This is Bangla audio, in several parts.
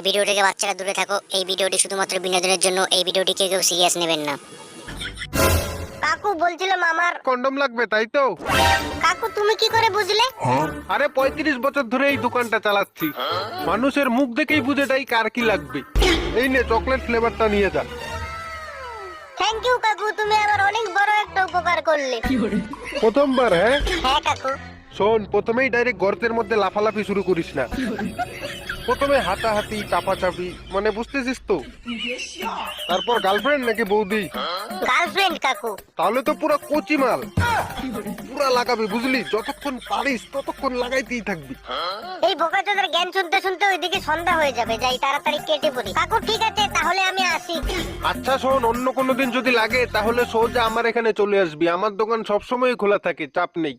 এই ভিডিও থেকে বাচ্চারা দূরে থাকো। এই ভিডিওটি শুধুমাত্র বিনোদনের জন্য। এই ভিডিওটি কেউ সিরিয়াস নেবেন না। কাকু বলছিলাম আমার কন্ডম লাগবে তাই তো? কাকু তুমি কি করে বুঝলে? আরে 35 বছর ধরে এই দোকানটা চালাচ্ছি, মানুষের মুখ দেখেই বুঝে যাই কার কি লাগবে। এই নে চকলেট ফ্লেভারটা নিয়ে যা। থ্যাংক ইউ কাকু, তুমি আমার অনেক বড় একটা উপকার করলে। প্রথমবার? হ্যাঁ হ্যাঁ কাকু। শোন, প্রথমেই ডাইরেক্ট গর্তের মধ্যে লাফালাফি শুরু করিস না। প্রথমে হাতাহাতি চাপাচাপি, মানে বুঝতেছিস তো? তারপর গার্লফ্রেন্ড নাকি বৌদি? গার্লফ্রেন্ড কাকু। তাহলে তো পুরো কচি মাল, পুরা লাগাবি বুঝলি? যতক্ষণ পারিস ততক্ষণ লাগাইতেই থাকবি। এই বোকাচোদার জ্ঞান শুনতে শুনতে ওইদিকে সন্ধ্যা হয়ে যাবে, যাই তাড়াতাড়ি কেটে পড়ি। কাকু ঠিক আছে, তাহলে আমি আসি। আচ্ছা শোন, অন্য কোনো দিন যদি লাগে তাহলে সোজা আমার এখানে চলে আসবি। আমার দোকান সবসময় খোলা থাকে, চাপ নেই।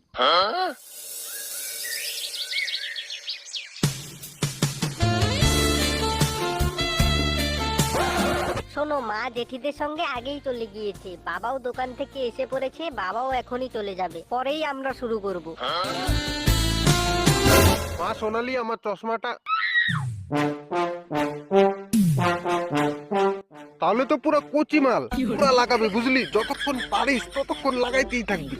শোনো, মা জেঠিদের সঙ্গে আগেই চলে গিয়েছে, বাবাও দোকান থেকে এসে পড়েছে, বাবাও এখনই চলে যাবে, পরেই আমরা শুরু করব। মা সোনালি, আমার চশমাটা। তাহলে তো পুরো কচি মাল, পুরা লাগাবি বুঝলি? যতক্ষণ পারিস ততক্ষণ লাগাইতেই থাকবি।